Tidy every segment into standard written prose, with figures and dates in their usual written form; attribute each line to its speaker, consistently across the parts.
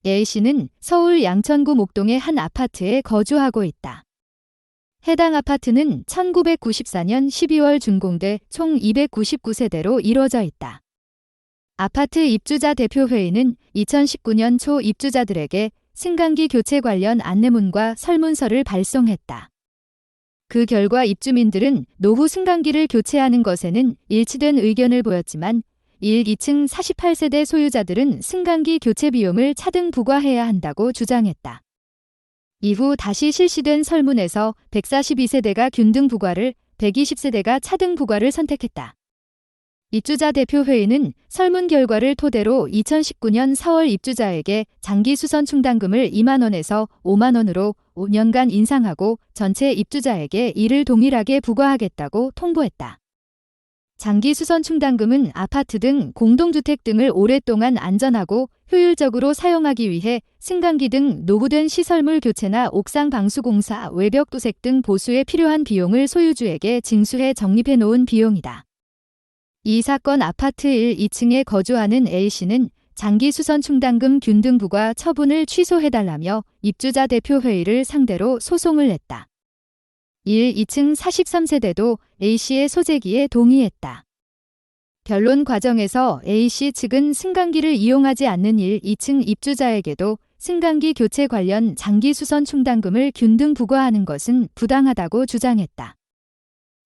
Speaker 1: A씨는 서울 양천구 목동의 한 아파트에 거주하고 있다. 해당 아파트는 1994년 12월 준공돼 총 299세대로 이루어져 있다. 아파트 입주자 대표회의는 2019년 초 입주자들에게 승강기 교체 관련 안내문과 설문서를 발송했다. 그 결과 입주민들은 노후 승강기를 교체하는 것에는 일치된 의견을 보였지만 1, 2층 48세대 소유자들은 승강기 교체 비용을 차등 부과해야 한다고 주장했다. 이후 다시 실시된 설문에서 142세대가 균등 부과를, 120세대가 차등 부과를 선택했다. 입주자 대표회의는 설문 결과를 토대로 2019년 4월 입주자에게 장기 수선 충당금을 2만 원에서 5만 원으로 5년간 인상하고 전체 입주자에게 이를 동일하게 부과하겠다고 통보했다. 장기 수선 충당금은 아파트 등 공동주택 등을 오랫동안 안전하고 효율적으로 사용하기 위해 승강기 등 노후된 시설물 교체나 옥상 방수공사, 외벽 도색 등 보수에 필요한 비용을 소유주에게 징수해 적립해 놓은 비용이다. 이 사건 아파트 1, 2층에 거주하는 A씨는 장기 수선 충당금 균등 부과 처분을 취소해달라며 입주자 대표회의를 상대로 소송을 냈다. 1, 2층 43세대도 A씨의 소재기에 동의했다. 변론 과정에서 A씨 측은 승강기를 이용하지 않는 1, 2층 입주자에게도 승강기 교체 관련 장기 수선 충당금을 균등 부과하는 것은 부당하다고 주장했다.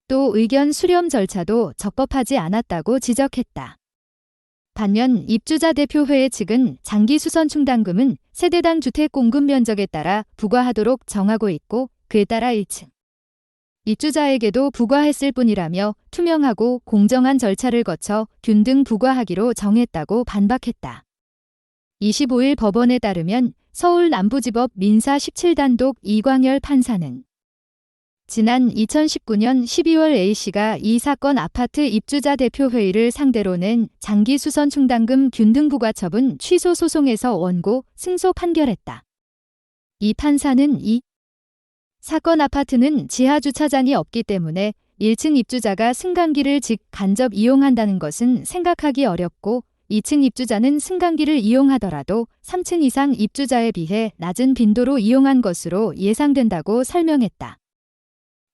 Speaker 1: 또 의견 수렴 절차도 적법하지 않았다고 지적했다. 반면 입주자 대표회의 측은 장기 수선 충당금은 세대당 주택 공급 면적에 따라 부과하도록 정하고 있고 그에 따라 1층 입주자에게도 부과했을 뿐이라며 투명하고 공정한 절차를 거쳐 균등 부과하기로 정했다고 반박했다. 25일 법원에 따르면 서울 남부지법 민사 17단독 이광열 판사는 지난 2019년 12월 A씨가 이 사건 아파트 입주자 대표회의를 상대로 낸 장기 수선 충당금 균등 부과 처분 취소 소송에서 원고, 승소 판결했다. 이 판사는 이 사건 아파트는 지하 주차장이 없기 때문에 1층 입주자가 승강기를 간접 이용한다는 것은 생각하기 어렵고 2층 입주자는 승강기를 이용하더라도 3층 이상 입주자에 비해 낮은 빈도로 이용한 것으로 예상된다고 설명했다.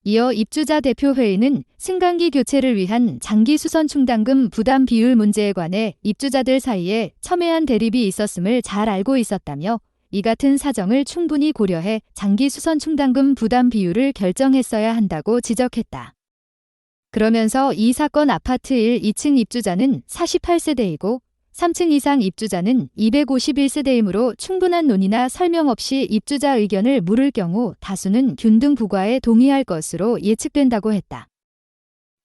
Speaker 1: 이어 입주자 대표회의는 승강기 교체를 위한 장기 수선 충당금 부담 비율 문제에 관해 입주자들 사이에 첨예한 대립이 있었음을 잘 알고 있었다며 이 같은 사정을 충분히 고려해 장기 수선 충당금 부담 비율을 결정했어야 한다고 지적했다. 그러면서 이 사건 아파트 1, 2층 입주자는 48세대이고 3층 이상 입주자는 251세대이므로 충분한 논의나 설명 없이 입주자 의견을 물을 경우 다수는 균등 부과에 동의할 것으로 예측된다고 했다.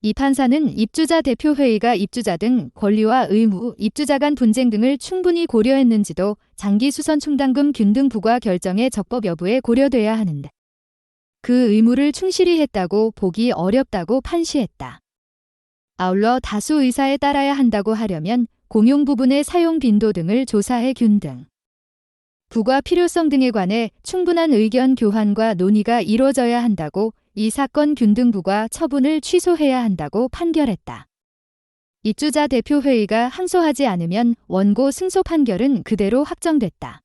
Speaker 1: 이 판사는 입주자 대표회의가 입주자 등 권리와 의무, 입주자 간 분쟁 등을 충분히 고려했는지도 장기 수선 충당금 균등 부과 결정의 적법 여부에 고려돼야 하는데 그 의무를 충실히 했다고 보기 어렵다고 판시했다. 아울러 다수 의사에 따라야 한다고 하려면 공용 부분의 사용 빈도 등을 조사해 균등 부과 필요성 등에 관해 충분한 의견 교환과 논의가 이루어져야 한다고 이 사건 균등 부과 처분을 취소해야 한다고 판결했다. 입주자 대표회의가 항소하지 않으면 원고 승소 판결은 그대로 확정됐다.